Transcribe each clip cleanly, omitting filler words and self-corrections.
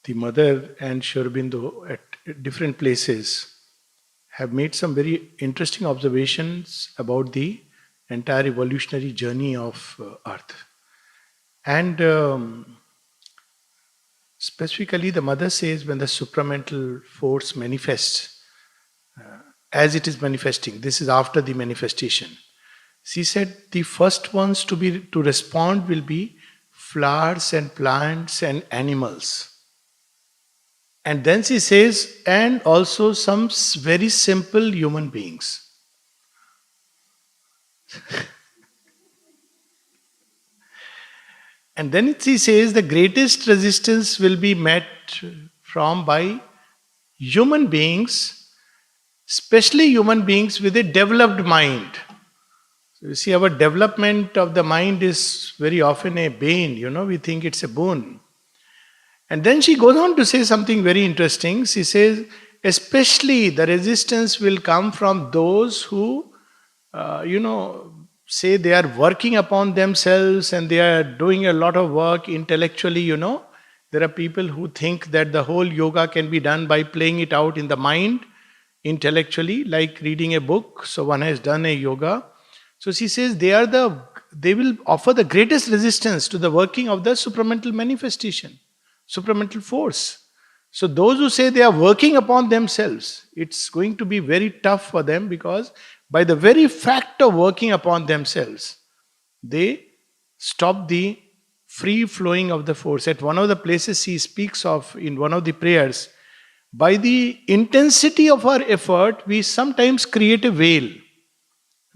the mother and Sri Aurobindo at different places have made some very interesting observations about the entire evolutionary journey of Earth. And specifically, the mother says when the supramental force manifests, as it is manifesting, this is after the manifestation. She said the first ones to respond will be flowers and plants and animals. And then she says, and also some very simple human beings. And then she says the greatest resistance will be met from by human beings, especially human beings with a developed mind. So you see, our development of the mind is very often a bane, we think it's a boon. And then she goes on to say something very interesting. She says, especially the resistance will come from those who, say they are working upon themselves and they are doing a lot of work intellectually, There are people who think that the whole yoga can be done by playing it out in the mind intellectually, like reading a book. So one has done a yoga. So she says they will offer the greatest resistance to the working of the supramental manifestation, supramental force. So those who say they are working upon themselves, it's going to be very tough for them, because by the very fact of working upon themselves, they stop the free flowing of the force. At one of the places he speaks of in one of the prayers, by the intensity of our effort, we sometimes create a veil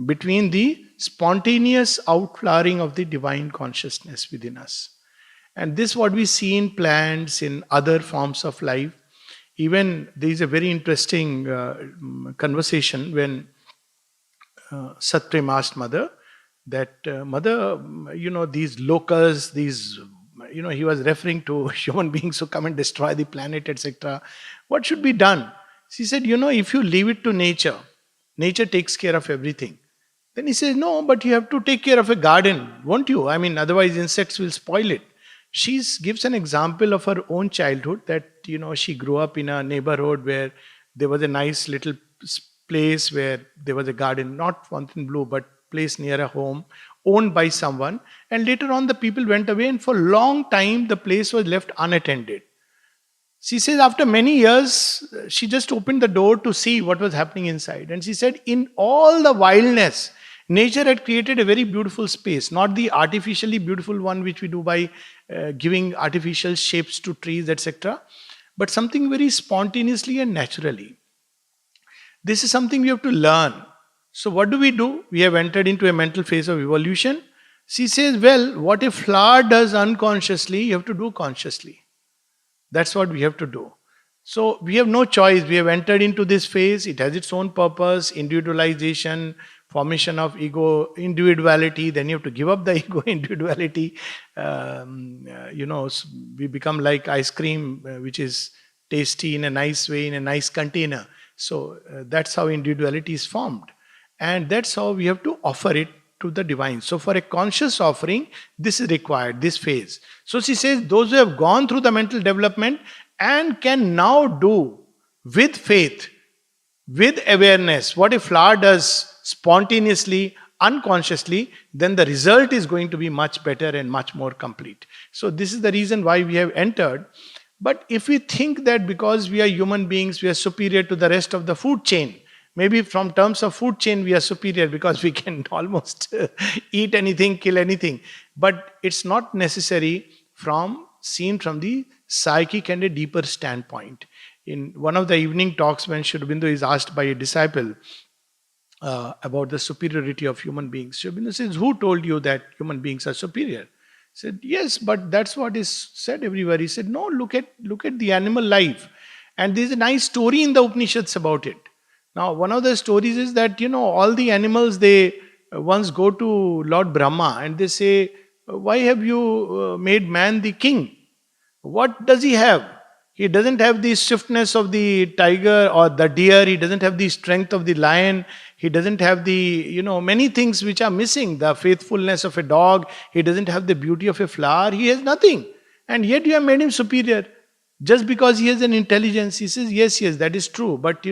between the spontaneous outflowering of the divine consciousness within us. And this what we see in plants, in other forms of life. Even there is a very interesting conversation when Satprem asked mother that, mother, these locusts, these, he was referring to human beings who come and destroy the planet, etc. What should be done? She said, if you leave it to nature, nature takes care of everything. Then he says, no, but you have to take care of a garden, won't you? I mean, otherwise insects will spoil it. She gives an example of her own childhood that, she grew up in a neighborhood where there was a nice little place where there was a garden, not Fontainebleau, but place near a home, owned by someone. And later on, the people went away, and for a long time, the place was left unattended. She says after many years, she just opened the door to see what was happening inside. And she said, in all the wildness, nature had created a very beautiful space, not the artificially beautiful one which we do by giving artificial shapes to trees, etc., but something very spontaneously and naturally. This is something we have to learn. So what do? We have entered into a mental phase of evolution. She says, well, what a flower does unconsciously, you have to do consciously. That's what we have to do. So we have no choice. We have entered into this phase. It has its own purpose, individualization, formation of ego, individuality. Then you have to give up the ego, individuality. We become like ice cream, which is tasty in a nice way, in a nice container. So that's how individuality is formed. And that's how we have to offer it to the divine. So for a conscious offering, this is required, this phase. So she says, those who have gone through the mental development and can now do with faith, with awareness, what a flower does spontaneously, unconsciously, then the result is going to be much better and much more complete. So this is the reason why we have entered. But if we think that because we are human beings, we are superior to the rest of the food chain, maybe from terms of food chain, we are superior because we can almost eat anything, kill anything. But it's not necessary seen from the psychic and a deeper standpoint. In one of the evening talks, when Sri Aurobindo is asked by a disciple about the superiority of human beings, Sri Aurobindo says, who told you that human beings are superior? He said, yes, but that's what is said everywhere. He said, no, look at the animal life. And there's a nice story in the Upanishads about it. Now, one of the stories is that, all the animals, they once go to Lord Brahma and they say, why have you made man the king? What does he have? He doesn't have the swiftness of the tiger or the deer. He doesn't have the strength of the lion. He doesn't have the, many things which are missing. The faithfulness of a dog. He doesn't have the beauty of a flower. He has nothing. And yet you have made him superior. Just because he has an intelligence, he says, yes, yes, that is true. But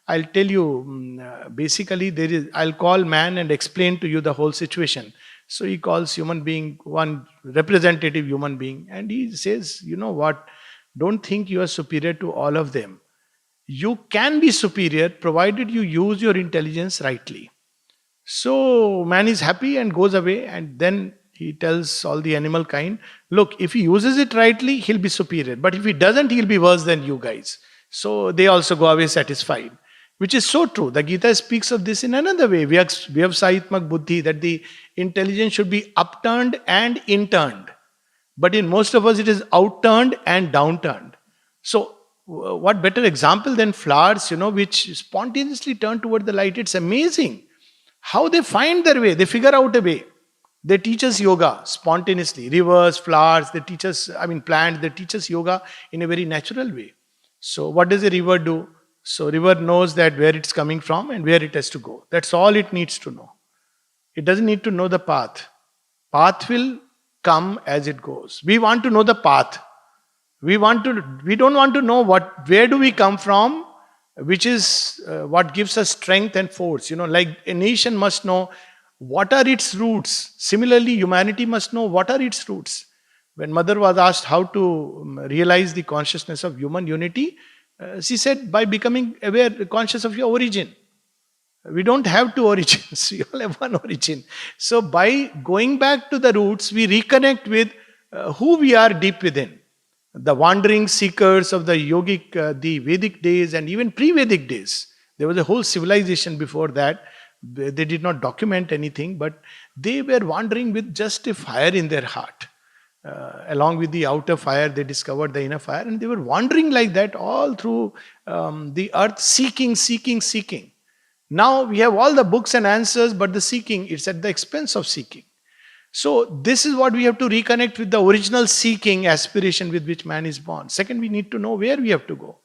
I'll tell you, basically, I'll call man and explain to you the whole situation. So he calls human being, one representative human being, and he says, you know what? Don't think you are superior to all of them. You can be superior provided you use your intelligence rightly. So man is happy and goes away, and then he tells all the animal kind, look, if he uses it rightly, he'll be superior. But if he doesn't, he'll be worse than you guys. So they also go away satisfied. Which is so true. The Gita speaks of this in another way. Vyavsayitmak buddhi, that the intelligence should be upturned and inturned. But in most of us, it is outturned and downturned. So, what better example than flowers, which spontaneously turn toward the light? It's amazing how they find their way. They figure out a way. They teach us yoga spontaneously. Rivers, flowers, they teach us, plants, they teach us yoga in a very natural way. So, what does a river do? So, river knows that where it's coming from and where it has to go. That's all it needs to know. It doesn't need to know the path. Path will come as it goes. We want to know the path. We don't want to know where do we come from, which is what gives us strength and force. Like a nation must know what are its roots. Similarly, humanity must know what are its roots. When Mother was asked how to realize the consciousness of human unity, she said, by becoming aware, conscious of your origin. We don't have two origins. We all have one origin. So by going back to the roots, we reconnect with who we are deep within. The wandering seekers of the yogic, the Vedic days and even pre-Vedic days. There was a whole civilization before that. They did not document anything, but they were wandering with just a fire in their heart. Along with the outer fire, they discovered the inner fire, and they were wandering like that all through the earth, seeking, seeking, seeking. Now we have all the books and answers, but the seeking, it's at the expense of seeking. So this is what we have to reconnect with, the original seeking aspiration with which man is born. Second, we need to know where we have to go.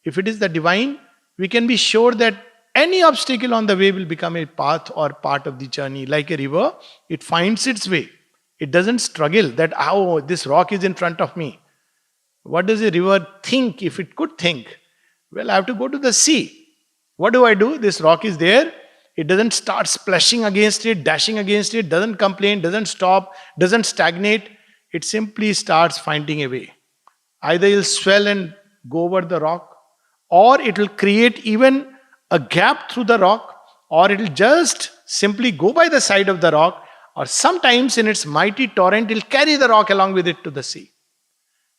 If it is the divine, we can be sure that any obstacle on the way will become a path or part of the journey. Like a river, it finds its way. It doesn't struggle that, oh, this rock is in front of me. What does a river think if it could think? Well, I have to go to the sea. What do? This rock is there. It doesn't start splashing against it, dashing against it, doesn't complain, doesn't stop, doesn't stagnate. It simply starts finding a way. Either it'll swell and go over the rock, or it will create even a gap through the rock, or it will just simply go by the side of the rock, or sometimes in its mighty torrent, it'll carry the rock along with it to the sea.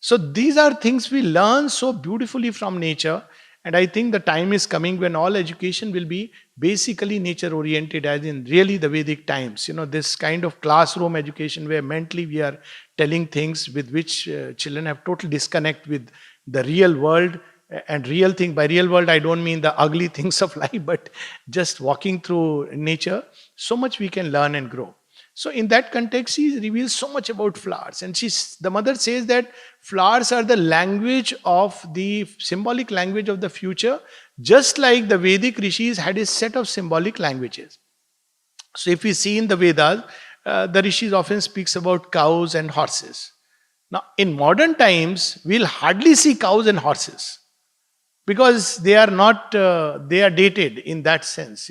So these are things we learn so beautifully from nature. And I think the time is coming when all education will be basically nature oriented, as in really the Vedic times. This kind of classroom education where mentally we are telling things with which children have total disconnect with the real world. And real thing, by real world, I don't mean the ugly things of life, but just walking through nature, so much we can learn and grow. So in that context, she reveals so much about flowers. And the mother says that flowers are the language of the symbolic language of the future, just like the Vedic rishis had a set of symbolic languages. So if we see in the Vedas, the rishis often speaks about cows and horses. Now in modern times, we'll hardly see cows and horses because they are not, they are dated in that sense,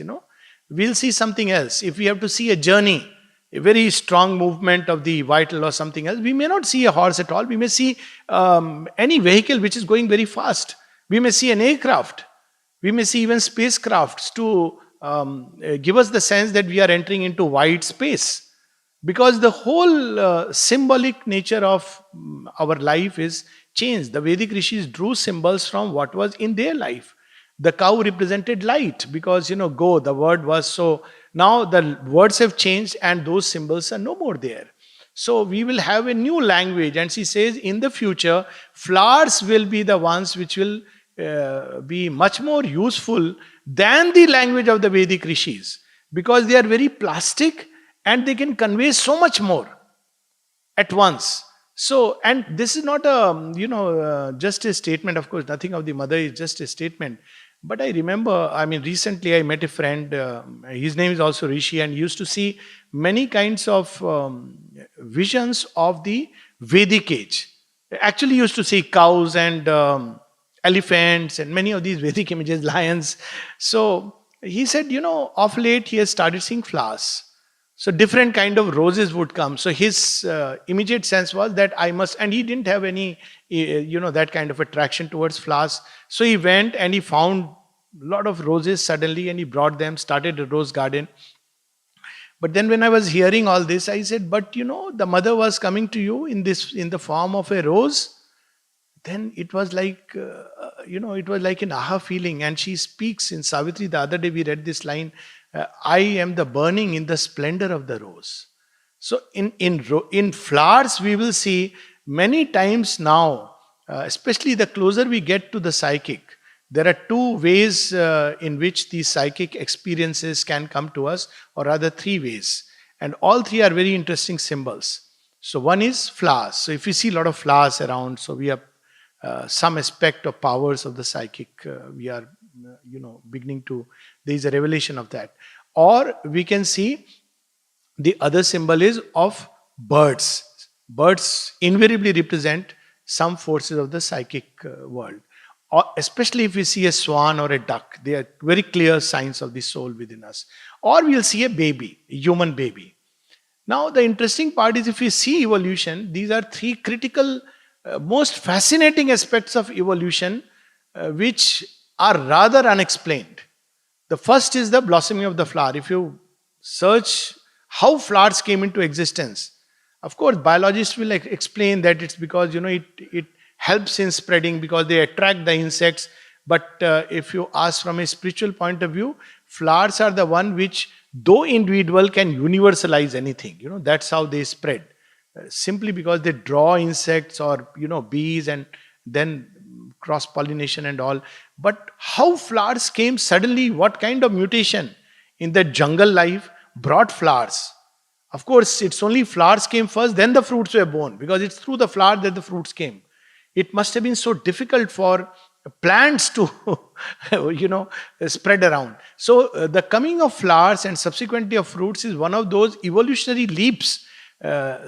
We'll see something else. If we have to see a journey, a very strong movement of the vital or something else, we may not see a horse at all. We may see any vehicle which is going very fast. We may see an aircraft. We may see even spacecrafts to give us the sense that we are entering into wide space. Because the whole symbolic nature of our life is changed. The Vedic rishis drew symbols from what was in their life. The cow represented light because, go, the word was so. Now the words have changed and those symbols are no more there. So we will have a new language, and she says in the future, flowers will be the ones which will be much more useful than the language of the Vedic rishis, because they are very plastic and they can convey so much more at once. So, and this is not just a statement, of course, nothing of the mother is just a statement. But I remember, recently I met a friend, his name is also Rishi, and he used to see many kinds of visions of the Vedic age. Actually used to see cows and elephants and many of these Vedic images, lions. So he said, of late he has started seeing flowers. So different kind of roses would come. So his immediate sense was that I must, and he didn't have any, that kind of attraction towards flowers. So he went and he found a lot of roses suddenly, and he brought them, started a rose garden. But then when I was hearing all this, I said, but the mother was coming to you in the form of a rose. Then it was like, it was like an aha feeling. And she speaks in Savitri. The other day we read this line, I am the burning in the splendor of the rose. So in flowers, we will see many times now, especially the closer we get to the psychic, there are two ways in which these psychic experiences can come to us, or rather three ways. And all three are very interesting symbols. So one is flowers. So if you see a lot of flowers around, so we have some aspect of powers of the psychic. We are, beginning to, there is a revelation of that. Or we can see the other symbol is of birds. Birds invariably represent some forces of the psychic world. Or especially if we see a swan or a duck, they are very clear signs of the soul within us. Or we'll see a baby, a human baby. Now, the interesting part is if we see evolution, these are three critical, most fascinating aspects of evolution which are rather unexplained. The first is the blossoming of the flower. If you search how flowers came into existence, of course, biologists will explain that it's because, it helps in spreading because they attract the insects. But if you ask from a spiritual point of view, flowers are the one which, though individual, can universalize anything. That's how they spread. Simply because they draw insects or, bees, and then cross pollination and all. But how flowers came suddenly, what kind of mutation in the jungle life brought flowers? Of course, it's only flowers came first, then the fruits were born, because it's through the flower that the fruits came. It must have been so difficult for plants to, spread around. So the coming of flowers and subsequently of fruits is one of those evolutionary leaps,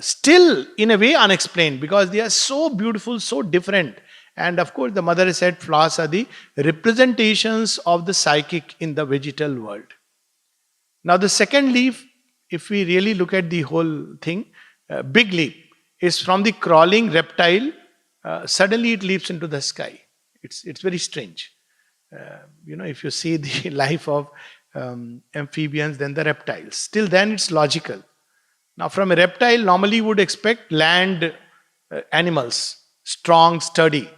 still in a way unexplained, because they are so beautiful, so different. And of course, the mother has said flowers are the representations of the psychic in the vegetal world. Now, the second leaf, if we really look at the whole thing, big leap, is from the crawling reptile. Suddenly it leaps into the sky. It's very strange. If you see the life of amphibians, then the reptiles. Till then, it's logical. Now, from a reptile, normally you would expect land animals, strong, sturdy.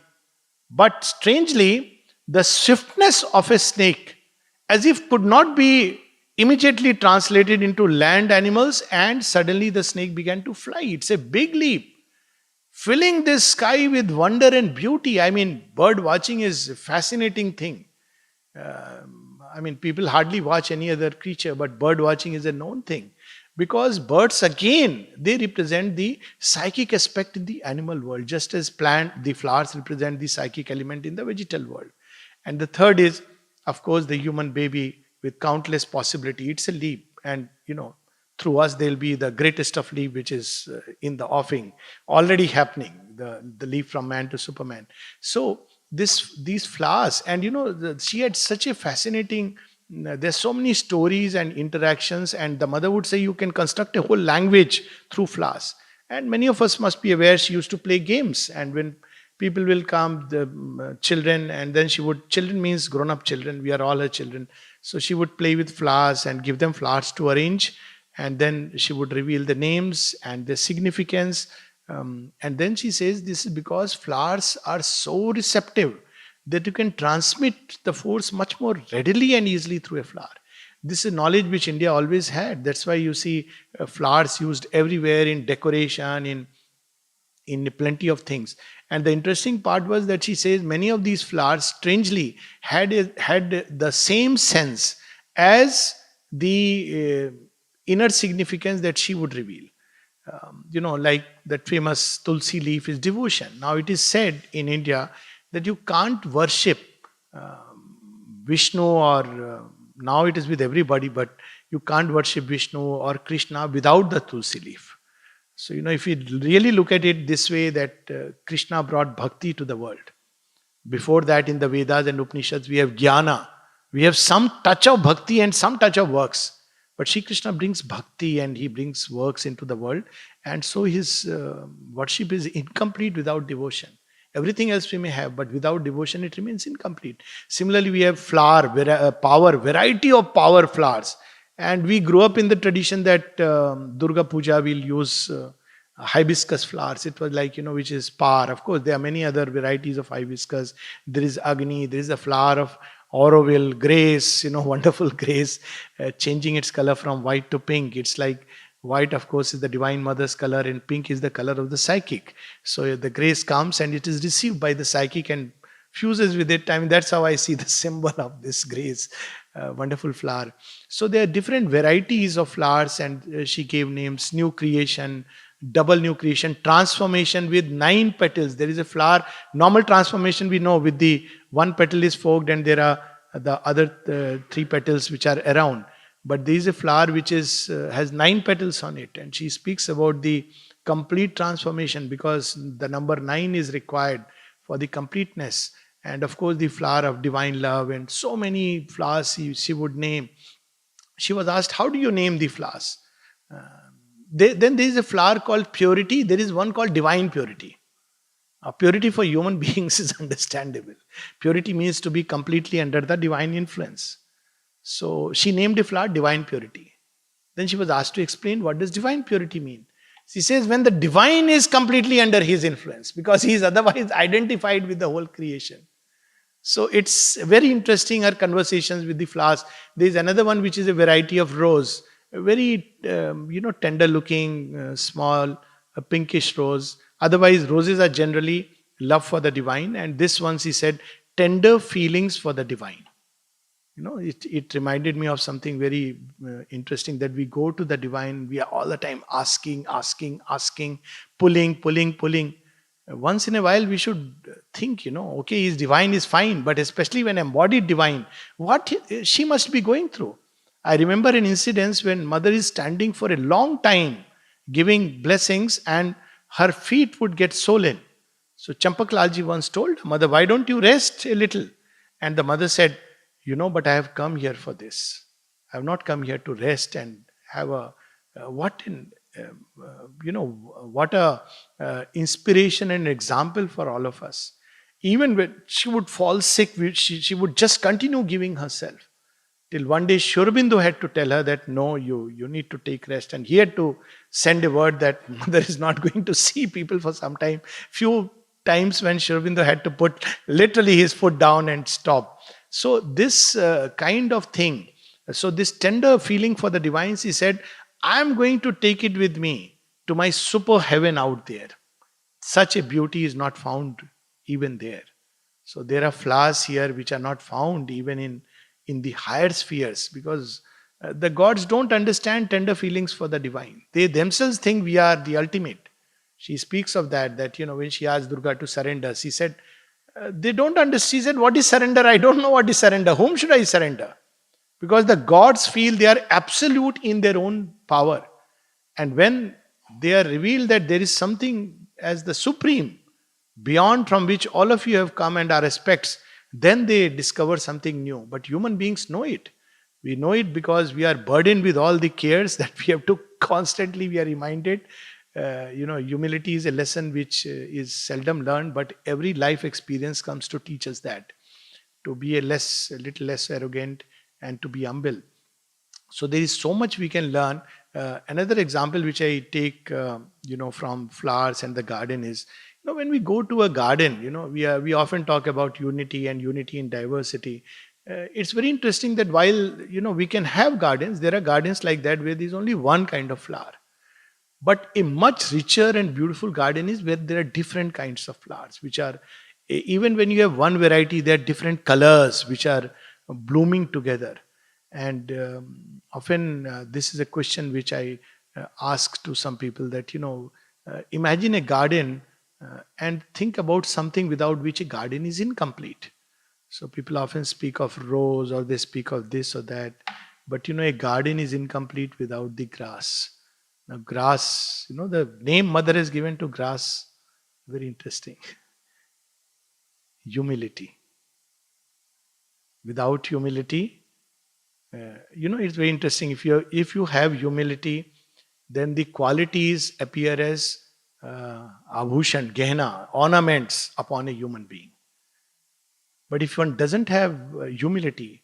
But strangely, the swiftness of a snake, as if could not be immediately translated into land animals, and suddenly the snake began to fly. It's a big leap, filling this sky with wonder and beauty. I mean, bird watching is a fascinating thing. People hardly watch any other creature, but bird watching is a known thing. Because birds, again, they represent the psychic aspect in the animal world, just as the flowers represent the psychic element in the vegetal world. And the third is, of course, the human baby with countless possibility. It's a leap. And, through us, there'll be the greatest of leap, which is in the offing, already happening, the leap from man to Superman. So these flowers, and she had such a fascinating, there's so many stories and interactions, and the mother would say you can construct a whole language through flowers. And many of us must be aware she used to play games, and when people will come, the children, and then children means grown-up children, we are all her children. So she would play with flowers and give them flowers to arrange, and then she would reveal the names and the significance. And then she says this is because flowers are so receptive that you can transmit the force much more readily and easily through a flower. This is knowledge which India always had. That's why you see flowers used everywhere in decoration, in plenty of things. And the interesting part was that she says many of these flowers, strangely, had the same sense as the inner significance that she would reveal. Like that famous Tulsi leaf is devotion. Now it is said in India that you can't worship Vishnu or now it is with everybody, but you can't worship Vishnu or Krishna without the Tulsi leaf. So, if you really look at it this way, that Krishna brought bhakti to the world. Before that, in the Vedas and Upanishads, we have jnana. We have some touch of bhakti and some touch of works. But Sri Krishna brings bhakti and he brings works into the world. And so his worship is incomplete without devotion. Everything else we may have, but without devotion, it remains incomplete. Similarly, we have power, variety of power flowers. And we grew up in the tradition that Durga Puja will use hibiscus flowers. It was like, which is par. Of course, there are many other varieties of hibiscus. There is Agni, there is a flower of Auroville, grace, wonderful grace, changing its color from white to pink. It's like white, of course, is the Divine Mother's color, and pink is the color of the psychic. So the grace comes and it is received by the psychic and fuses with it. I mean, that's how I see the symbol of this grace. Wonderful flower. So there are different varieties of flowers, and she gave names: new creation, double new creation, transformation with 9 petals. There is a flower, normal transformation we know, with the one petal is forked and there are the other 3 petals which are around. But there is a flower which is has 9 petals on it, and she speaks about the complete transformation, because the number 9 is required for the completeness. And of course, the flower of divine love, and so many flowers she would name. She was asked, how do you name the flowers? Then there is a flower called purity. There is one called divine purity. Purity for human beings is understandable. Purity means to be completely under the divine influence. So she named a flower divine purity. Then she was asked to explain, what does divine purity mean? She says, when the divine is completely under his influence, because he is otherwise identified with the whole creation. So it's very interesting, her conversations with the flowers. There is another one which is a variety of rose, a very tender looking, small, a pinkish rose. Otherwise, roses are generally love for the divine, and this one, she said, tender feelings for the divine. It reminded me of something very interesting, that we go to the divine, we are all the time asking, pulling. Once in a while we should think, okay, his divine is fine, but especially when embodied divine, what she must be going through. I remember an incident when mother is standing for a long time giving blessings and her feet would get swollen. So Champaklalji once told her, mother, why don't you rest a little? And the mother said, but I have come here for this. I have not come here to rest and have what a inspiration and example for all of us. Even when she would fall sick, she would just continue giving herself. Till one day Sri Aurobindo had to tell her that no, you need to take rest. And he had to send a word that mother is not going to see people for some time. Few times when Sri Aurobindo had to put literally his foot down and stop. So this kind of thing, so this tender feeling for the divines, he said, I'm going to take it with me to my super heaven out there. Such a beauty is not found even there. So there are flowers here which are not found even in the higher spheres, because the gods don't understand tender feelings for the divine. They themselves think we are the ultimate. She speaks of that when she asked Durga to surrender, she said, they don't understand. She said, what is surrender? I don't know what is surrender. Whom should I surrender? Because the gods feel they are absolute in their own power. And when they are revealed that there is something as the supreme, beyond from which all of you have come and are aspects, then they discover something new. But human beings know it. We know it because we are burdened with all the cares that we have to constantly, we are reminded. Humility is a lesson which is seldom learned, but every life experience comes to teach us that. To be a little less arrogant and to be humble. So there is so much we can learn. Another example which I take, from flowers and the garden is, when we go to a garden, we often talk about unity and unity in diversity. It's very interesting that while, we can have gardens, there are gardens like that where there is only one kind of flower. But a much richer and beautiful garden is where there are different kinds of flowers, which are, even when you have one variety, there are different colors which are blooming together. And often this is a question which I ask to some people that, imagine a garden and think about something without which a garden is incomplete. So people often speak of rose or they speak of this or that. But a garden is incomplete without the grass. Now, grass, the name mother is given to grass, very interesting. Humility. Without humility, it's very interesting. If you have humility, then the qualities appear as abhushan, gehna, ornaments upon a human being. But if one doesn't have humility,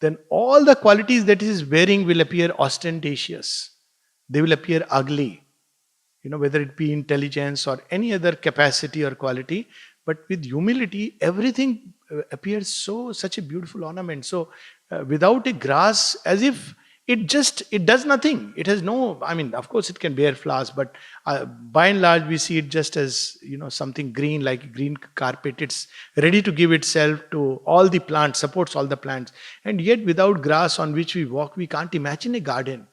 then all the qualities that he is wearing will appear ostentatious. They will appear ugly, whether it be intelligence or any other capacity or quality. But with humility, everything appears such a beautiful ornament. So without a grass, as if it does nothing. It has no, I mean, of course it can bear flowers, but by and large we see it just as something green, like a green carpet. It's ready to give itself to all the plants, supports all the plants. And yet without grass on which we walk, we can't imagine a garden.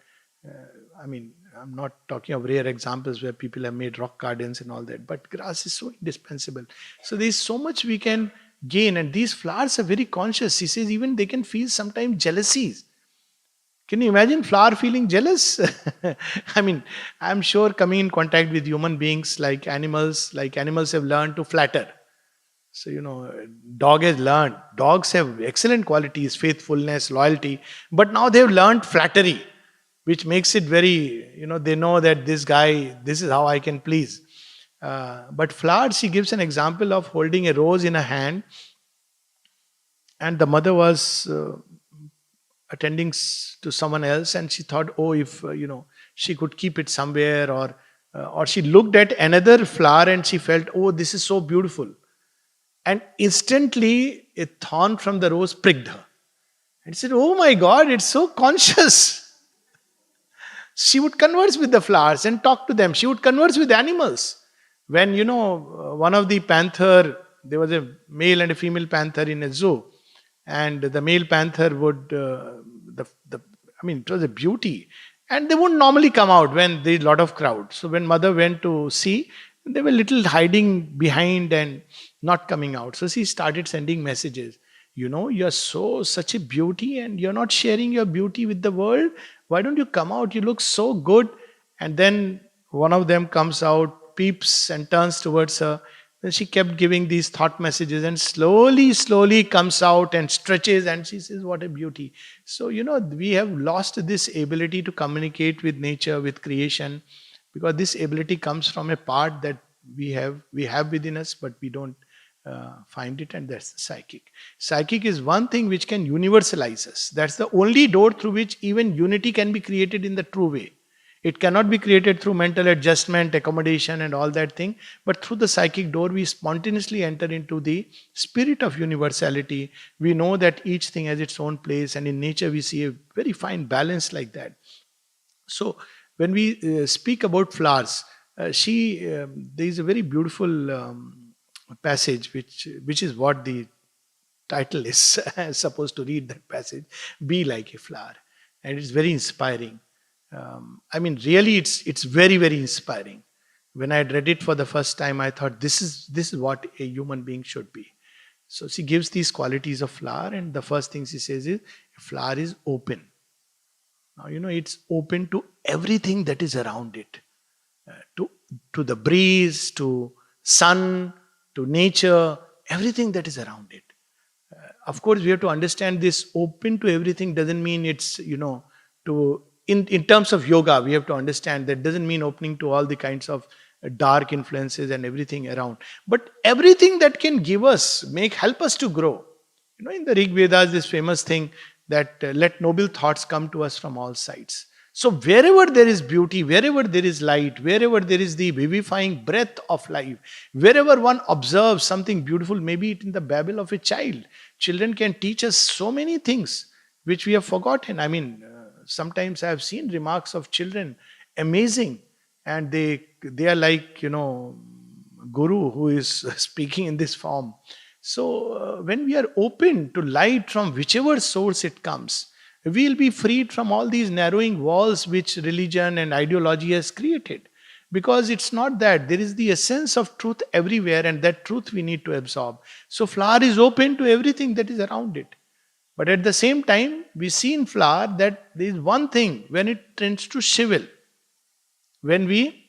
I mean, I'm not talking of rare examples where people have made rock gardens and all that, but grass is so indispensable. So there's so much we can gain, and these flowers are very conscious. He says even they can feel sometimes jealousies. Can you imagine flower feeling jealous? I mean, I'm sure coming in contact with human beings like animals have learned to flatter. So, dogs have excellent qualities, faithfulness, loyalty, but now they've learned flattery, which makes it very, they know that this guy, this is how I can please. But flowers, she gives an example of holding a rose in a hand, and the mother was attending to someone else, and she thought, oh, if she could keep it somewhere, or she looked at another flower and she felt, oh, this is so beautiful, and instantly a thorn from the rose pricked her, and she said, oh my God, it's so conscious. She would converse with the flowers and talk to them. She would converse with animals. When one of the panther, there was a male and a female panther in a zoo, and the male panther would, it was a beauty, and they wouldn't normally come out when there's a lot of crowd. So when mother went to see, they were little hiding behind and not coming out. So she started sending messages. You're such a beauty, and you're not sharing your beauty with the world. Why don't you come out? You look so good. And then one of them comes out, peeps, and turns towards her. Then she kept giving these thought messages, and slowly comes out and stretches, and she says, what a beauty. So, we have lost this ability to communicate with nature, with creation, because this ability comes from a part that we have within us, but we don't find it, and that's the psychic. Psychic is one thing which can universalize us. That's the only door through which even unity can be created in the true way. It cannot be created through mental adjustment, accommodation, and all that thing, but through the psychic door, we spontaneously enter into the spirit of universality. We know that each thing has its own place, and in nature, we see a very fine balance like that. So, when we speak about flowers, there is a very beautiful passage which is what the title is supposed to read, that passage, be like a flower, and it's very inspiring. Really it's very, very inspiring. When I had read it for the first time, I thought this is what a human being should be. So she gives these qualities of flower, and the first thing she says is a flower is open. Now it's open to everything that is around it, to the breeze, to sun, to nature, everything that is around it. Of course, we have to understand this open to everything doesn't mean it's, in terms of yoga, we have to understand that doesn't mean opening to all the kinds of dark influences and everything around. But everything that can give us, help us to grow. In the Rig Vedas, this famous thing that let noble thoughts come to us from all sides. So wherever there is beauty, wherever there is light, wherever there is the vivifying breath of life, wherever one observes something beautiful, maybe it in the babble of a child. Children can teach us so many things which we have forgotten. Sometimes I have seen remarks of children, amazing, and they are like, guru who is speaking in this form. So when we are open to light from whichever source it comes, we'll be freed from all these narrowing walls which religion and ideology has created. Because it's not that. There is the essence of truth everywhere, and that truth we need to absorb. So flower is open to everything that is around it. But at the same time, we see in flower that there is one thing, when it tends to shrivel, When we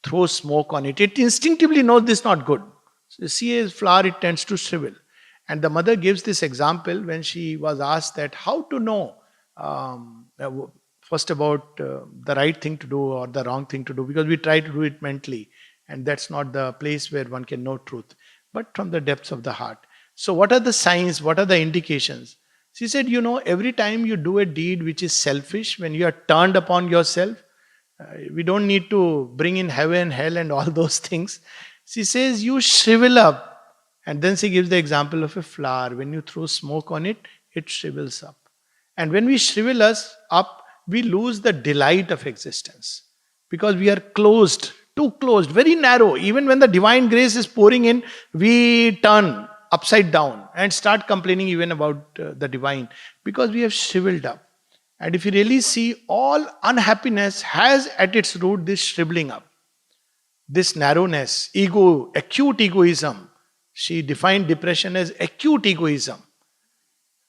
throw smoke on it, it instinctively knows this is not good. So you see a flower, it tends to shrivel. And the mother gives this example when she was asked that how to know first about the right thing to do or the wrong thing to do, because we try to do it mentally, and that's not the place where one can know truth, but from the depths of the heart. So what are the signs, what are the indications? She said, every time you do a deed which is selfish, when you are turned upon yourself, we don't need to bring in heaven, hell, and all those things. She says, you shrivel up. And then she gives the example of a flower. When you throw smoke on it, it shrivels up. And when we shrivel us up, we lose the delight of existence. Because we are closed, too closed, very narrow. Even when the divine grace is pouring in, we turn upside down and start complaining even about the divine. Because we have shriveled up. And if you really see, all unhappiness has at its root this shriveling up, this narrowness, ego, acute egoism. She defined depression as acute egoism.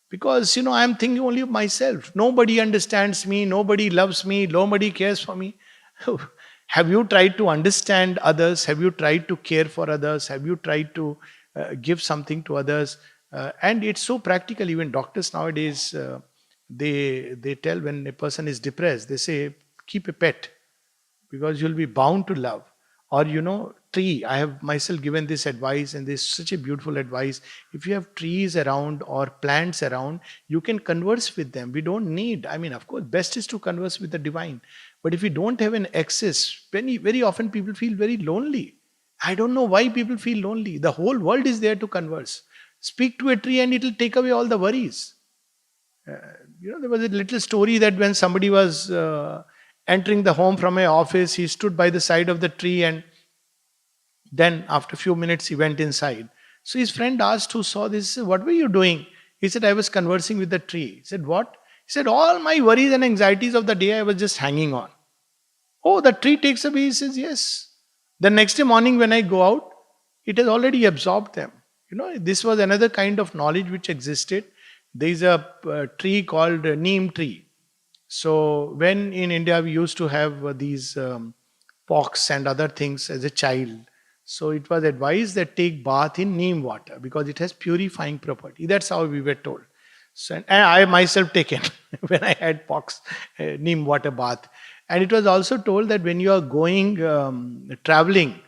Because, I am thinking only of myself. Nobody understands me, nobody loves me, nobody cares for me. Have you tried to understand others? Have you tried to care for others? Have you tried to give something to others? And it's so practical. Even doctors nowadays, they tell when a person is depressed, they say, keep a pet because you'll be bound to love. Or, tree. I have myself given this advice, and this is such a beautiful advice. If you have trees around or plants around, you can converse with them. We don't need, of course, best is to converse with the divine. But if we don't have an access, very often people feel very lonely. I don't know why people feel lonely. The whole world is there to converse. Speak to a tree and it will take away all the worries. There was a little story that when somebody was entering the home from an office, he stood by the side of the tree, and then after a few minutes he went inside. So his friend asked who saw this, what were you doing? He said, I was conversing with the tree. He said, what? He said, all my worries and anxieties of the day I was just hanging on. Oh, the tree takes away? He says, yes. The next day morning when I go out, it has already absorbed them. This was another kind of knowledge which existed. There is a tree called neem tree. So when in India we used to have these pox and other things as a child, so it was advised that take bath in neem water because it has purifying property. That's how we were told. So, and I myself taken when I had pox, neem water bath. And it was also told that when you are going traveling,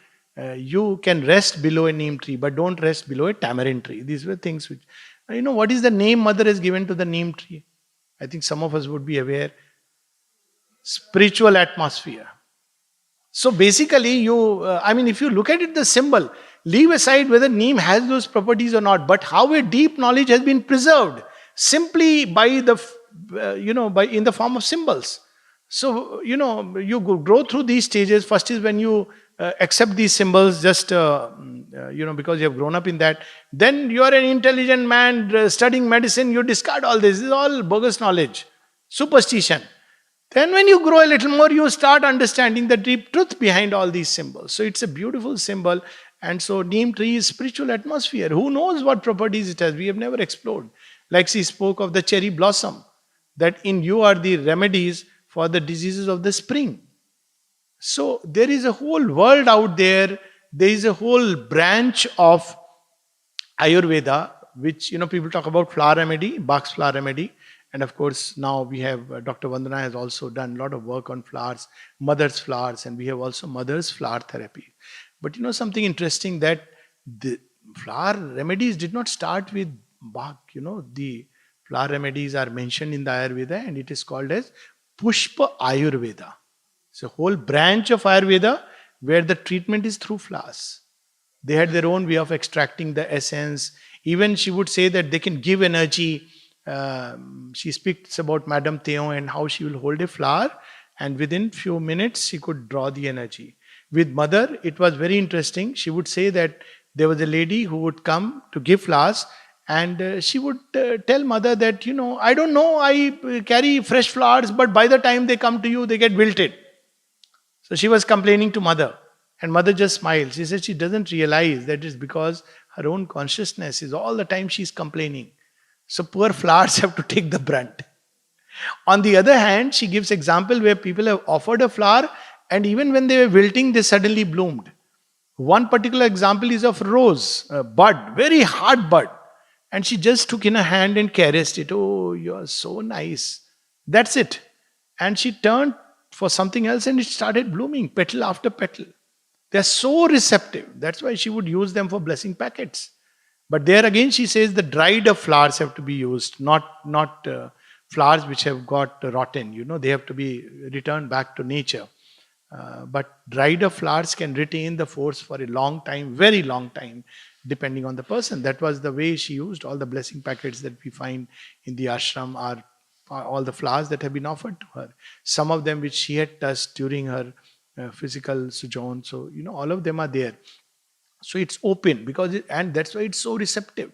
you can rest below a neem tree, but don't rest below a tamarind tree. These were things which, what is the name mother has given to the neem tree? I think some of us would be aware. Spiritual atmosphere. So basically, if you look at it, the symbol, leave aside whether neem has those properties or not, but how a deep knowledge has been preserved simply by in the form of symbols. So, you grow through these stages. First is when you accept these symbols just, because you have grown up in that. Then you are an intelligent man studying medicine, you discard all this. This is all bogus knowledge, superstition. Then when you grow a little more, you start understanding the deep truth behind all these symbols. So it's a beautiful symbol. And so neem tree is spiritual atmosphere. Who knows what properties it has? We have never explored. Like she spoke of the cherry blossom, that in you are the remedies for the diseases of the spring. So there is a whole world out there. There is a whole branch of Ayurveda, which, people talk about flower remedy, Bach's flower remedy. And of course, now we have, Dr. Vandana has also done a lot of work on flowers, mother's flowers, and we have also mother's flower therapy. But something interesting, that the flower remedies did not start with Bach. The flower remedies are mentioned in the Ayurveda, and it is called as Pushpa Ayurveda. It's a whole branch of Ayurveda where the treatment is through flowers. They had their own way of extracting the essence. Even she would say that they can give energy. She speaks about Madame Theon and how she will hold a flower, and within few minutes she could draw the energy. With mother, it was very interesting. She would say that there was a lady who would come to give flowers, and she would tell mother that, I don't know, I carry fresh flowers, but by the time they come to you, they get wilted. So she was complaining to mother, and mother just smiled. She said she doesn't realize that it's because her own consciousness is all the time she's complaining. So poor flowers have to take the brunt. On the other hand, she gives example where people have offered a flower And even when they were wilting, they suddenly bloomed. One particular example is of rose, a bud, very hard bud. And she just took in a hand and caressed it. Oh, you're so nice. That's it. And she turned for something else and it started blooming, petal after petal. They're so receptive. That's why she would use them for blessing packets. But there again, she says the dried up flowers have to be used, not flowers which have got rotten. They have to be returned back to nature. But dried up flowers can retain the force for a long time, very long time, depending on the person. That was the way she used. All the blessing packets that we find in the ashram are all the flowers that have been offered to her. Some of them which she had touched during her physical sojourn. So, all of them are there. So it's open and that's why it's so receptive.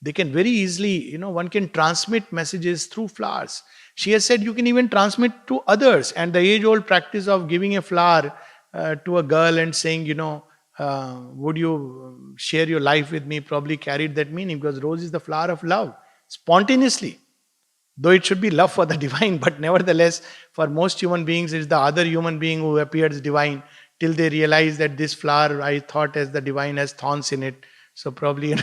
They can very easily, one can transmit messages through flowers. She has said you can even transmit to others. And the age-old practice of giving a flower to a girl and saying, would you share your life with me, probably carried that meaning, because rose is the flower of love, spontaneously. Though it should be love for the divine, but nevertheless, for most human beings, it's the other human being who appears divine till they realize that this flower I thought as the divine has thorns in it. So probably,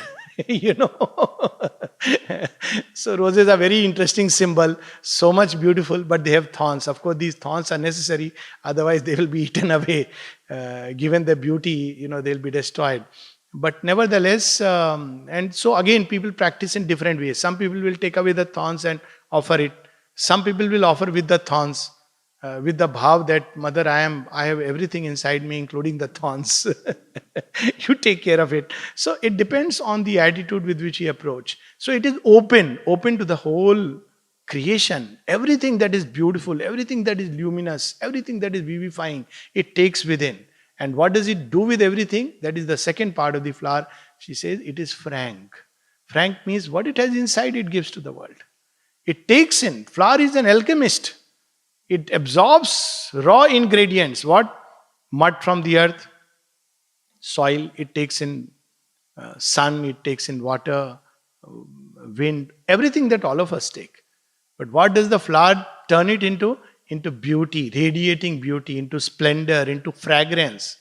so roses are very interesting symbol, so much beautiful, but they have thorns. Of course, these thorns are necessary, otherwise they will be eaten away. Given their beauty, they'll be destroyed. But nevertheless, and so again, people practice in different ways. Some people will take away the thorns and offer it. Some people will offer with the thorns, with the bhav that mother, I have everything inside me, including the thorns. You take care of it. So it depends on the attitude with which you approach. So it is open to the whole creation. Everything that is beautiful, everything that is luminous, everything that is vivifying, it takes within. And what does it do with everything? That is the second part of the flower. She says it is frank. Frank means what it has inside, it gives to the world. It takes in. Flower is an alchemist. It absorbs raw ingredients. What? Mud from the earth, soil. It takes in sun, it takes in water, wind, everything that all of us take. But what does the flower turn it into? Into beauty, radiating beauty, into splendor, into fragrance.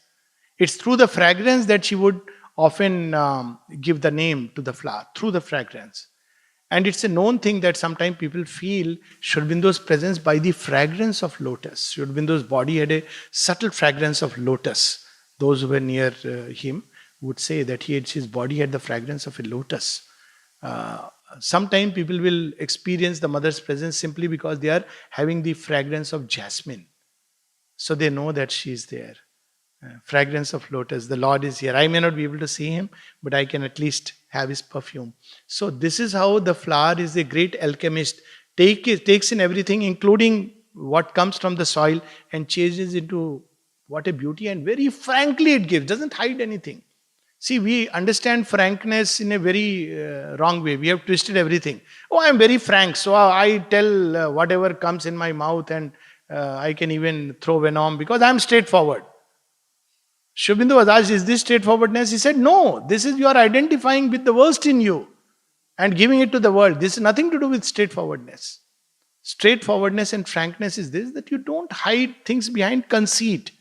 It's through the fragrance that she would often give the name to the flower, through the fragrance. And it's a known thing that sometimes people feel Sri Aurobindo's presence by the fragrance of lotus. Sri Aurobindo's body had a subtle fragrance of lotus. Those who were near him would say that his body had the fragrance of a lotus. Sometimes people will experience the mother's presence simply because they are having the fragrance of jasmine. So they know that she is there. Fragrance of lotus, the Lord is here. I may not be able to see him, but I can at least have his perfume. So this is how the flower is a great alchemist. Takes in everything, including what comes from the soil, and changes into what a beauty, and very frankly it gives, doesn't hide anything. See, we understand frankness in a very wrong way. We have twisted everything. Oh, I am very frank, so I tell whatever comes in my mouth, and I can even throw venom because I am straightforward. Sri Aurobindo was asked, is this straightforwardness? He said, no, this is you are identifying with the worst in you and giving it to the world. This is nothing to do with straightforwardness. Straightforwardness and frankness is this, that you don't hide things behind conceit.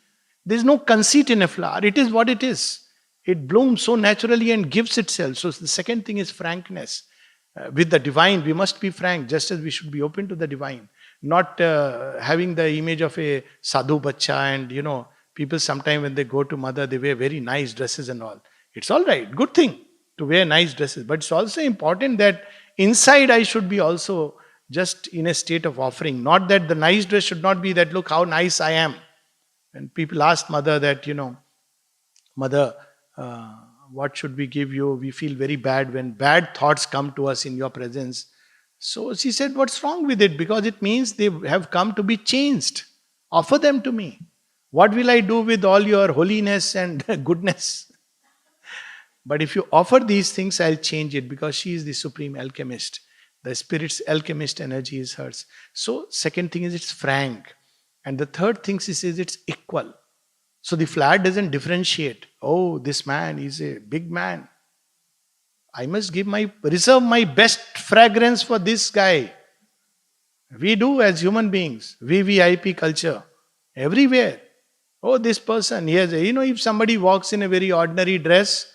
There is no conceit in a flower. It is what it is. It blooms so naturally and gives itself. So the second thing is frankness. With the divine, we must be frank, just as we should be open to the divine. Not having the image of a sadhu bacha, and people sometimes when they go to mother, they wear very nice dresses and all. It's all right, good thing to wear nice dresses. But it's also important that inside I should be also just in a state of offering. Not that the nice dress should not be that, look how nice I am. When people ask mother that, mother, what should we give you? We feel very bad when bad thoughts come to us in your presence. So she said, what's wrong with it? Because it means they have come to be changed. Offer them to me. What will I do with all your holiness and goodness? But if you offer these things, I'll change it, because she is the supreme alchemist. The spirit's alchemist energy is hers. So second thing is it's frank. And the third thing she says it's equal. So the flower doesn't differentiate. Oh, this man is a big man. I must reserve my best fragrance for this guy. We do as human beings. VVIP culture. Everywhere. Oh, this person, yes. If somebody walks in a very ordinary dress,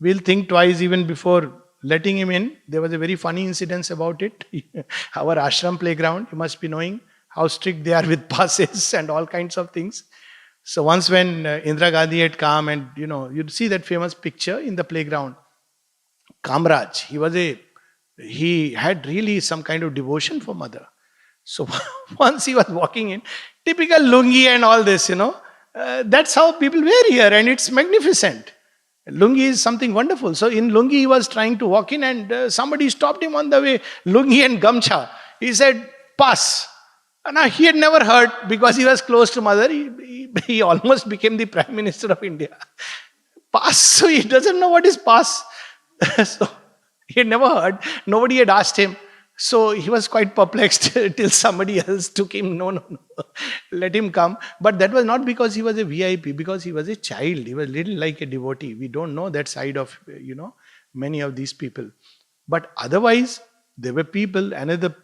we'll think twice even before letting him in. There was a very funny incident about it. Our ashram playground, you must be knowing how strict they are with passes and all kinds of things. So once when Indira Gandhi had come and, you'd see that famous picture in the playground. Kamraj, he had really some kind of devotion for mother. So once he was walking in, typical lungi and all this, that's how people wear here, and it's magnificent. Lungi is something wonderful. So in lungi, he was trying to walk in, and somebody stopped him on the way. Lungi and gamcha. He said, "Pass." And now he had never heard because he was close to mother. He almost became the Prime Minister of India. Pass. So he doesn't know what is pass. So he had never heard. Nobody had asked him. So he was quite perplexed till somebody else took him. No, no, no. Let him come. But that was not because he was a VIP, because he was a child. He was little like a devotee. We don't know that side of, many of these people. But otherwise, there were people, another,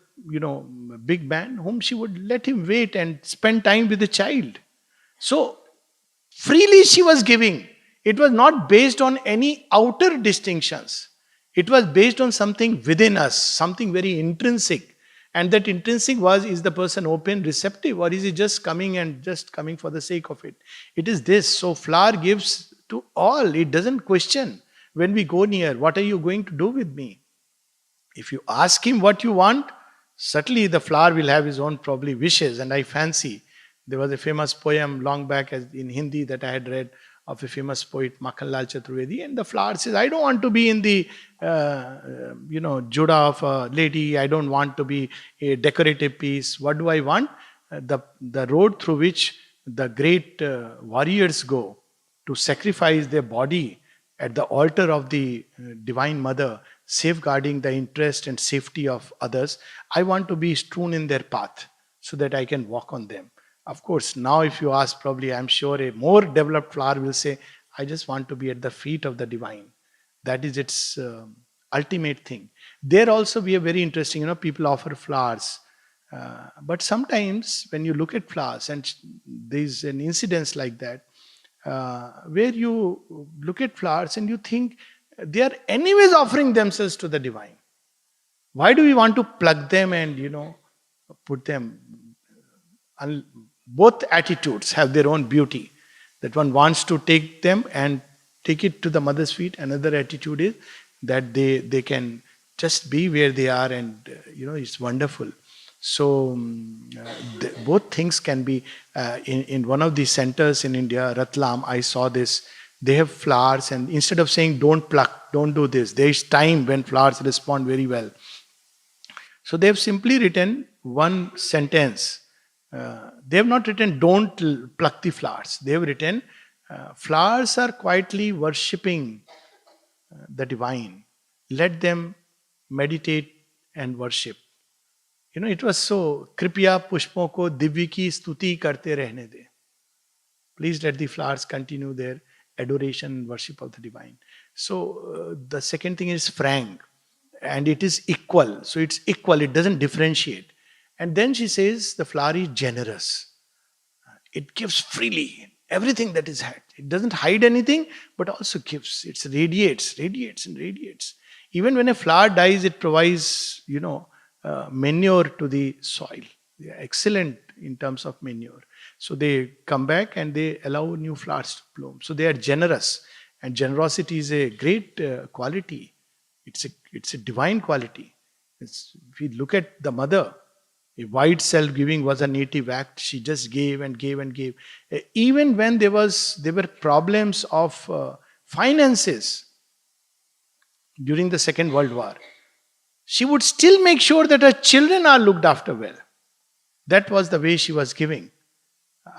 big man, whom she would let him wait and spend time with the child. So freely she was giving. It was not based on any outer distinctions. It was based on something within us, something very intrinsic. And that intrinsic is the person open, receptive, or is he just coming for the sake of it? It is this. So flower gives to all. It doesn't question when we go near, what are you going to do with me? If you ask him what you want, certainly the flower will have his own probably wishes. And I fancy, there was a famous poem long back in Hindi that I had read of a famous poet, Makhanlal Chaturvedi, and the flower says, I don't want to be in the, juda of a lady. I don't want to be a decorative piece. What do I want? The road through which the great warriors go to sacrifice their body at the altar of the Divine Mother, safeguarding the interest and safety of others. I want to be strewn in their path so that I can walk on them. Of course, now if you ask, probably I'm sure a more developed flower will say, I just want to be at the feet of the divine. That is its ultimate thing. There also we are very interesting, people offer flowers. But sometimes when you look at flowers, and there's an incidence like that, where you look at flowers and you think they are anyways offering themselves to the divine. Why do we want to plug them and, put them? Both attitudes have their own beauty. That one wants to take them and take it to the mother's feet. Another attitude is that they can just be where they are, and it's wonderful. So both things can be. In one of the centers in India, Ratlam, I saw this. They have flowers, and instead of saying don't pluck, don't do this, there is time when flowers respond very well. So they have simply written one sentence. They have not written don't pluck the flowers. They have written flowers are quietly worshipping the divine. Let them meditate and worship. It was so, Kripiya pushpon ko divya ki stuti karte rehne de. Please let the flowers continue their adoration and worship of the divine. So the second thing is frank, and it is equal. So it's equal, it doesn't differentiate. And then she says the flower is generous. It gives freely everything that is had. It doesn't hide anything, but also gives. It radiates and radiates. Even when a flower dies, it provides, manure to the soil. They are excellent in terms of manure. So they come back and they allow new flowers to bloom. So they are generous. And generosity is a great quality. It's a divine quality. If we look at the mother, a wide self-giving was a native act. She just gave and gave and gave. Even when there were problems of finances during the Second World War, she would still make sure that her children are looked after well. That was the way she was giving.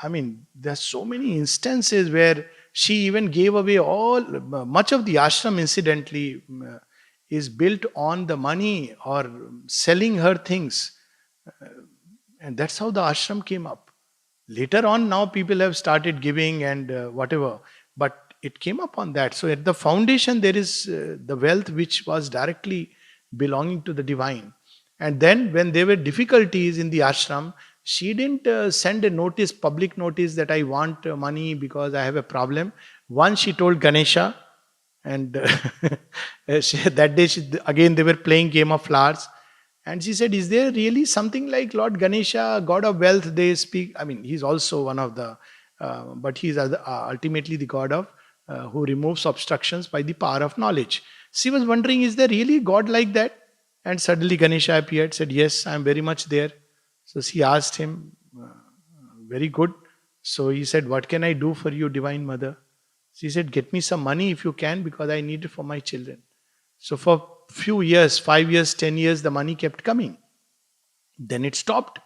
I mean, there are so many instances where she even gave away much of the ashram, incidentally, is built on the money or selling her things. And that's how the ashram came up. Later on, now people have started giving and whatever. But it came up on that. So at the foundation, there is the wealth which was directly belonging to the divine. And then when there were difficulties in the ashram, She didn't send a notice, public notice, that I want money because I have a problem. Once she told Ganesha, and that day again they were playing game of flowers, and she said, is there really something like Lord Ganesha, god of wealth? They speak, I mean, he's also one of the but he's ultimately the god of who removes obstructions by the power of knowledge. She was wondering, is there really god like that? And suddenly Ganesha appeared, said, yes, I am very much there. So she asked him, very good. So he said, what can I do for you, Divine Mother? She said, get me some money if you can, because I need it for my children. So for few years, 5 years, 10 years, the money kept coming. Then it stopped.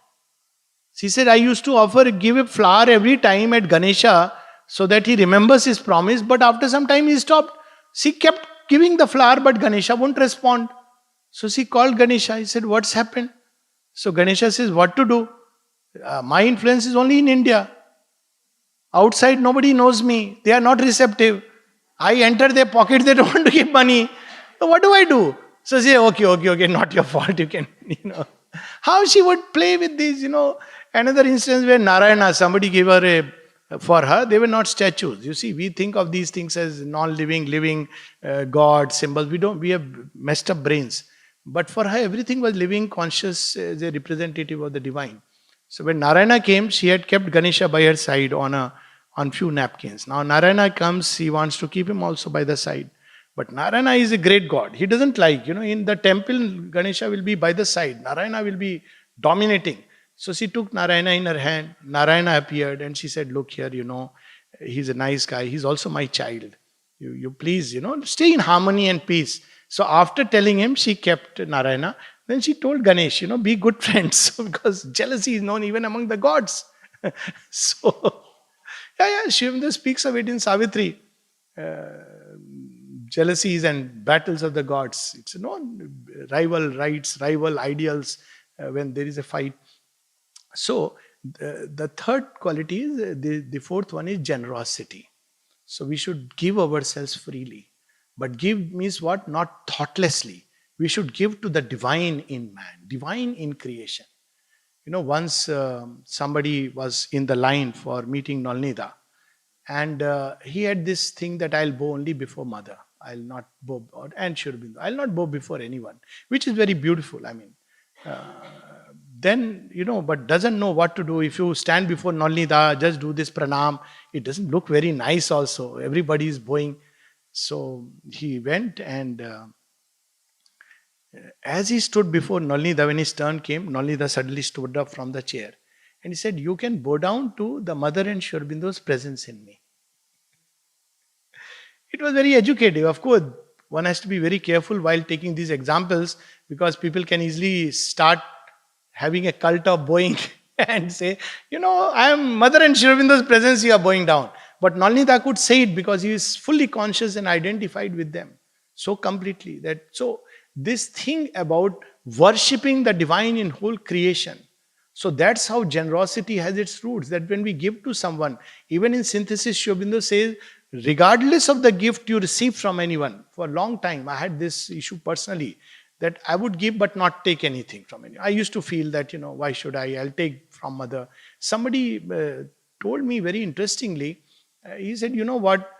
She said, I used to give a flower every time at Ganesha so that he remembers his promise, but after some time he stopped. She kept giving the flower, but Ganesha won't respond. So she called Ganesha. He said, what's happened? So Ganesha says, what to do? My influence is only in India. Outside, nobody knows me. They are not receptive. I enter their pocket, they don't want to give money. So what do I do? So say, okay, not your fault. You can, How she would play with these, Another instance where Narayana, somebody gave her for her, they were not statues. You see, we think of these things as non-living, living God symbols. We have messed up brains. But for her, everything was living, conscious, as a representative of the divine. So when Narayana came, she had kept Ganesha by her side on few napkins. Now Narayana comes, he wants to keep him also by the side. But Narayana is a great god. He doesn't like, in the temple, Ganesha will be by the side. Narayana will be dominating. So she took Narayana in her hand. Narayana appeared and she said, look here, he's a nice guy. He's also my child. You please, stay in harmony and peace. So after telling him, she kept Narayana. Then she told Ganesh, be good friends. Because jealousy is known even among the gods. So, Shivamdar speaks of it in Savitri. Jealousies and battles of the gods. It's rival rights, rival ideals when there is a fight. So the third quality is, the fourth one is generosity. So we should give ourselves freely. But give means what? Not thoughtlessly. We should give to the divine in man, divine in creation. Once somebody was in the line for meeting Nolnida, and he had this thing that I'll bow only before mother. I'll not bow, and Shurbindo. I'll not bow before anyone, which is very beautiful. I mean, then, but doesn't know what to do. If you stand before Nolnida, just do this pranam. It doesn't look very nice also. Everybody is bowing. So he went and as he stood before Nolnida, when his turn came, Nolnida suddenly stood up from the chair. And he said, you can bow down to the mother and Shorbindo's presence in me. It was very educative. Of course, one has to be very careful while taking these examples, because people can easily start having a cult of bowing and say, I am mother and Shorbindo's presence, you are bowing down. But Nolnida could say it because he is fully conscious and identified with them so completely. So this thing about worshipping the divine in whole creation. So that's how generosity has its roots. That when we give to someone, even in synthesis, Shobindo says, regardless of the gift you receive from anyone, for a long time, I had this issue personally, that I would give but not take anything from anyone. I used to feel that, why should I? I'll take from mother. Somebody told me very interestingly, he said, what?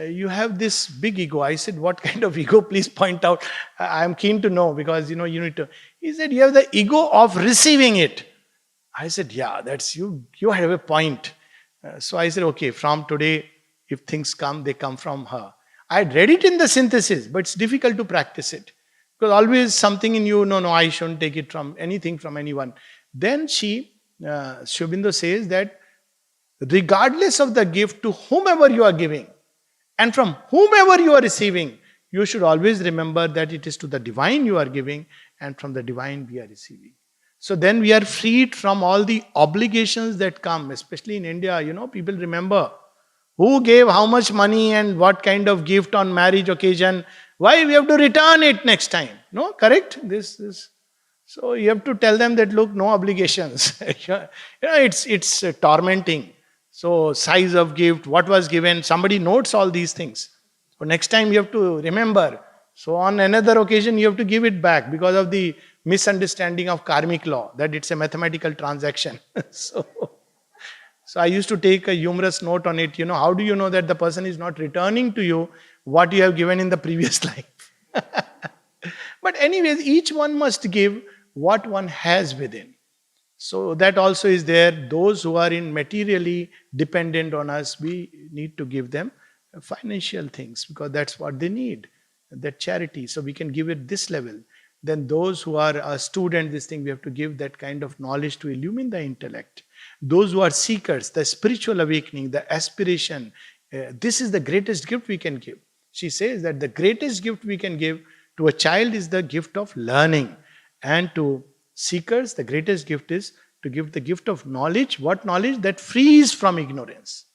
You have this big ego. I said, what kind of ego? Please point out. I am keen to know, because, you need to. He said, you have the ego of receiving it. I said, yeah, that's you. You have a point. So I said, okay, from today, if things come, they come from her. I had read it in the synthesis, but it's difficult to practice it. Because always something in you, no, I shouldn't take it from anything from anyone. Then Shobindo says that regardless of the gift, to whomever you are giving and from whomever you are receiving, you should always remember that it is to the divine you are giving, and from the divine we are receiving. So then we are freed from all the obligations that come, especially in India. People remember who gave how much money and what kind of gift on marriage occasion. Why we have to return it next time? No, correct? This. So you have to tell them that, look, no obligations. It's tormenting. So size of gift, what was given, somebody notes all these things. So next time you have to remember, So on another occasion, you have to give it back because of the misunderstanding of karmic law that it's a mathematical transaction. so, so I used to take a humorous note on it. How do you know that the person is not returning to you what you have given in the previous life? But anyways, each one must give what one has within. So that also is there. Those who are in materially dependent on us, we need to give them financial things because that's what they need, that charity. So we can give it this level. Then those who are a student, this thing we have to give that kind of knowledge to illumine the intellect. Those who are seekers, the spiritual awakening, the aspiration, this is the greatest gift we can give. She says that the greatest gift we can give to a child is the gift of learning, and to seekers, the greatest gift is to give the gift of knowledge. What knowledge? That frees from ignorance.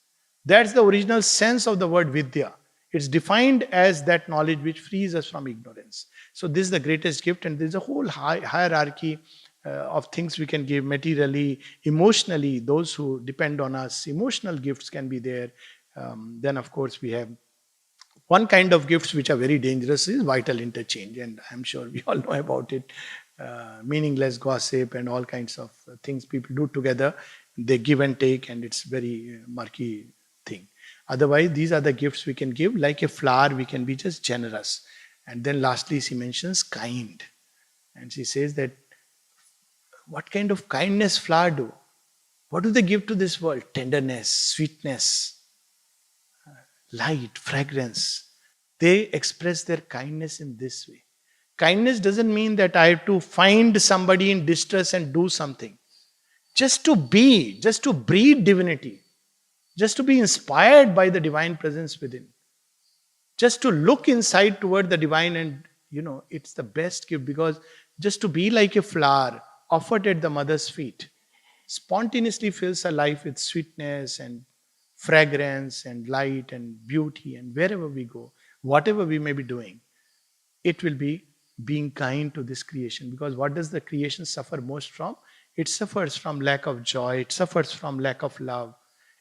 That's the original sense of the word vidya. It's defined as that knowledge which frees us from ignorance. So this is the greatest gift, and there's a whole hierarchy of things we can give materially, emotionally. Those who depend on us, emotional gifts can be there. Then of course we have one kind of gifts which are very dangerous is vital interchange, and I'm sure we all know about it. Meaningless gossip and all kinds of things people do together. They give and take, and it's very murky thing. Otherwise, these are the gifts we can give. Like a flower, we can be just generous. And then lastly, she mentions kind. And she says that what kind of kindness flower do? What do they give to this world? Tenderness, sweetness, light, fragrance. They express their kindness in this way. Kindness doesn't mean that I have to find somebody in distress and do something. Just to be, just to breathe divinity, just to be inspired by the divine presence within, just to look inside toward the divine, and it's the best gift, because just to be like a flower offered at the mother's feet spontaneously fills her life with sweetness and fragrance and light and beauty, and wherever we go, whatever we may be doing, it will be being kind to this creation. Because what does the creation suffer most from? It suffers from lack of joy, it suffers from lack of love,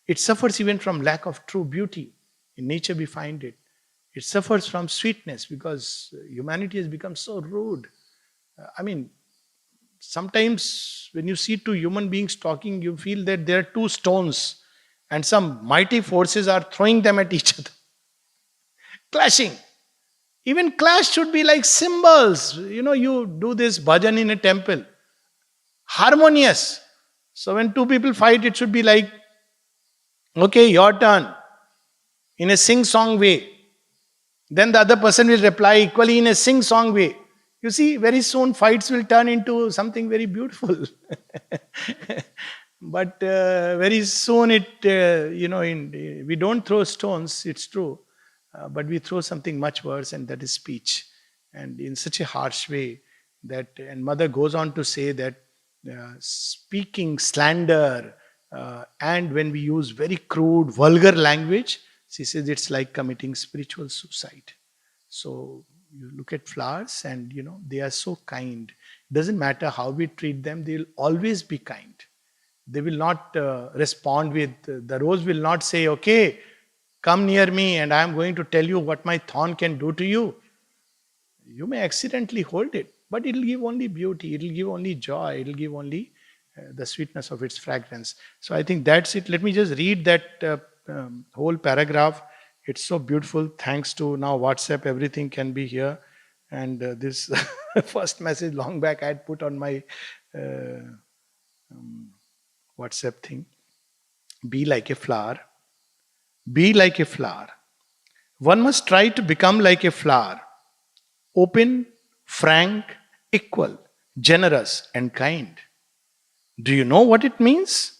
it suffers even from lack of true beauty. In nature we find it. It suffers from sweetness because humanity has become so rude. I mean, sometimes when you see two human beings talking, you feel that there are two stones and some mighty forces are throwing them at each other, clashing. Even clash should be like cymbals. You do this bhajan in a temple, harmonious. So when two people fight, it should be like, okay, your turn, in a sing-song way. Then the other person will reply equally in a sing-song way. You see, very soon fights will turn into something very beautiful. But very soon we don't throw stones, it's true. But we throw something much worse, and that is speech. And in such a harsh way and mother goes on to say that speaking slander, and when we use very crude, vulgar language, she says it's like committing spiritual suicide. So you look at flowers and they are so kind. Doesn't matter how we treat them, they'll always be kind. They will not respond with, the rose will not say, okay, come near me and I am going to tell you what my thorn can do to you. You may accidentally hold it, but it will give only beauty, it will give only joy, it will give only the sweetness of its fragrance. So I think that's it. Let me just read that whole paragraph. It's so beautiful. Thanks to now WhatsApp, everything can be here. And this first message long back I had put on my WhatsApp thing. Be like a flower. Be like a flower. One must try to become like a flower. Open, frank, equal, generous, and kind. Do you know what it means?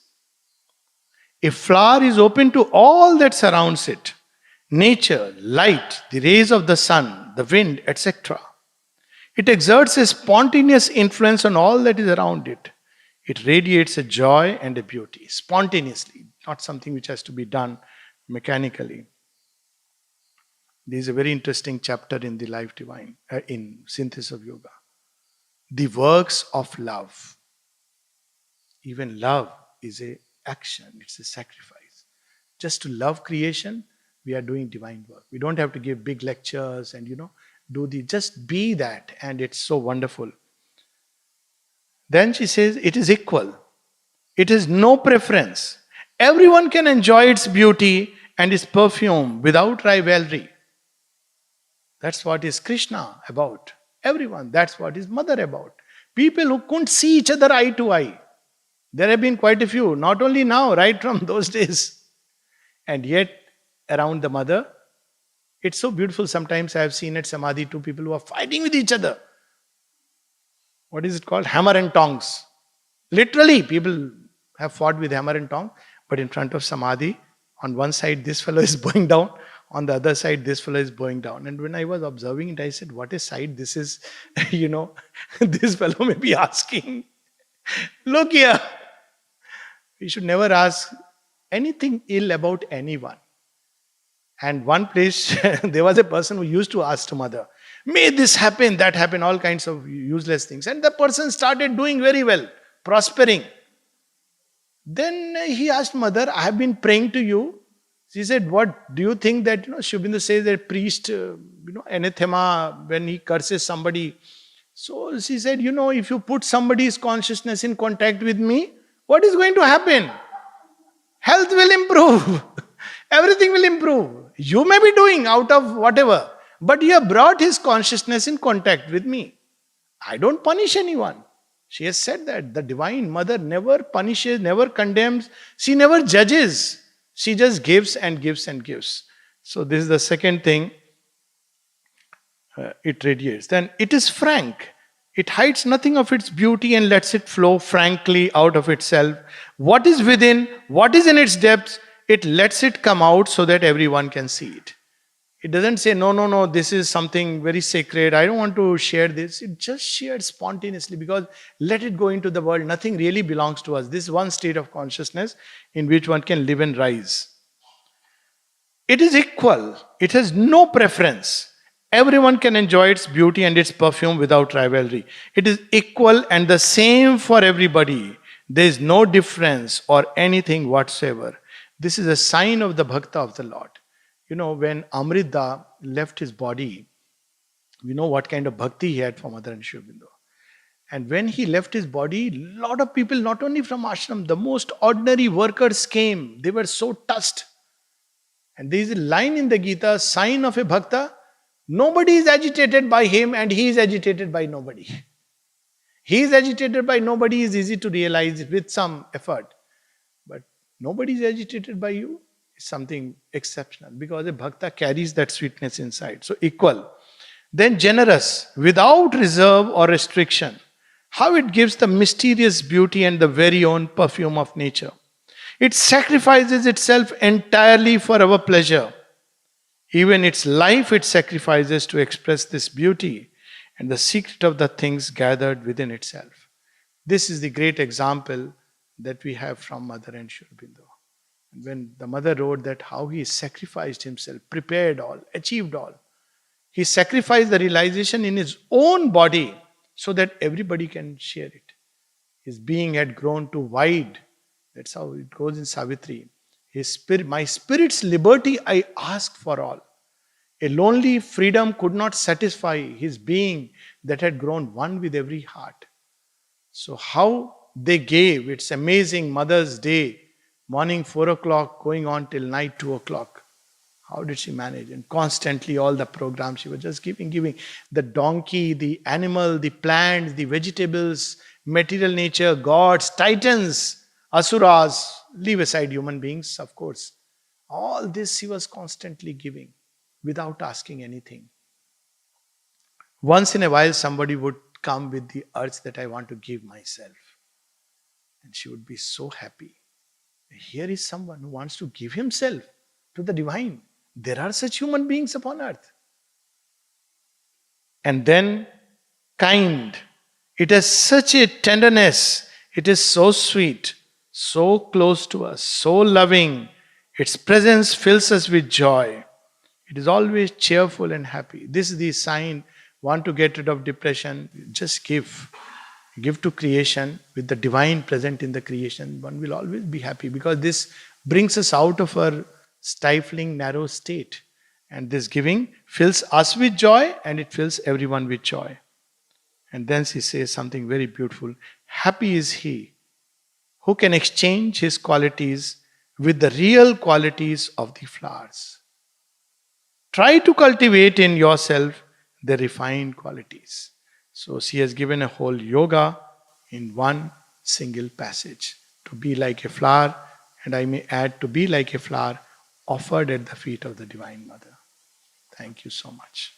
A flower is open to all that surrounds it. Nature, light, the rays of the sun, the wind, etc. It exerts a spontaneous influence on all that is around it. It radiates a joy and a beauty, spontaneously, not something which has to be done mechanically. There is a very interesting chapter in the Life Divine, in Synthesis of Yoga. The works of love. Even love is an action, it's a sacrifice. Just to love creation, we are doing divine work. We don't have to give big lectures and do the, just be that, and it's so wonderful. Then she says, it is equal. It has no preference. Everyone can enjoy its beauty and its perfume without rivalry. That's what is Krishna about. Everyone. That's what is Mother about. People who couldn't see each other eye to eye. There have been quite a few, not only now, right from those days. And yet, around the Mother, it's so beautiful. Sometimes I have seen at Samadhi two people who are fighting with each other. What is it called? Hammer and tongs. Literally, people have fought with hammer and tong, but in front of Samadhi, on one side this fellow is bowing down, on the other side this fellow is bowing down. And when I was observing it, I said, what a sight this is. This fellow may be asking, look here. We should never ask anything ill about anyone. And one place, there was a person who used to ask to Mother, may this happen, that happen, all kinds of useless things. And the person started doing very well, prospering. Then he asked Mother, I have been praying to you. She said, what do you think that, Sri Aurobindo says that priest, anathema, when he curses somebody. So she said, if you put somebody's consciousness in contact with me, what is going to happen? Health will improve. Everything will improve. You may be doing out of whatever, but you have brought his consciousness in contact with me. I don't punish anyone. She has said that the Divine Mother never punishes, never condemns. She never judges. She just gives and gives and gives. So this is the second thing it radiates. Then it is frank. It hides nothing of its beauty and lets it flow frankly out of itself. What is within, what is in its depths, it lets it come out so that everyone can see it. It doesn't say, no, this is something very sacred. I don't want to share this. It just shared spontaneously because let it go into the world. Nothing really belongs to us. This is one state of consciousness in which one can live and rise. It is equal. It has no preference. Everyone can enjoy its beauty and its perfume without rivalry. It is equal and the same for everybody. There is no difference or anything whatsoever. This is a sign of the bhakta of the Lord. When Amrita left his body, we know what kind of bhakti he had for Mother and Sri Aurobindo. And when he left his body, a lot of people, not only from ashram, the most ordinary workers came. They were so touched. And there is a line in the Gita, sign of a bhakta, nobody is agitated by him and he is agitated by nobody. He is agitated by nobody is easy to realize with some effort. But nobody is agitated by you. Is something exceptional because a bhakta carries that sweetness inside. So equal. Then generous, without reserve or restriction. How it gives the mysterious beauty and the very own perfume of nature. It sacrifices itself entirely for our pleasure. Even its life it sacrifices to express this beauty and the secret of the things gathered within itself. This is the great example that we have from Mother and Sri Aurobindo. When the Mother wrote that how he sacrificed himself, prepared all, achieved all. He sacrificed the realization in his own body so that everybody can share it. His being had grown too wide. That's how it goes in Savitri. His spirit, my spirit's liberty I ask for all. A lonely freedom could not satisfy his being that had grown one with every heart. So how they gave, it's amazing, Mother's Day, morning 4 o'clock going on till night 2 o'clock. How did she manage? And constantly all the programs she was just giving. The donkey, the animal, the plants, the vegetables, material nature, gods, titans, asuras, leave aside human beings, of course. All this she was constantly giving without asking anything. Once in a while somebody would come with the urge that I want to give myself. And she would be so happy. Here is someone who wants to give himself to the divine. There are such human beings upon earth. And then kind. It has such a tenderness. It is so sweet, so close to us, so loving. Its presence fills us with joy. It is always cheerful and happy. This is the sign. Want to get rid of depression? Just give. Give to creation with the divine present in the creation. One will always be happy because this brings us out of our stifling, narrow state And this giving fills us with joy and it fills everyone with joy. And then she says something very beautiful. Happy is he who can exchange his qualities with the real qualities of the flowers. Try to cultivate in yourself the refined qualities. So she has given a whole yoga in one single passage. To be like a flower, and I may add to be like a flower offered at the feet of the Divine Mother. Thank you so much.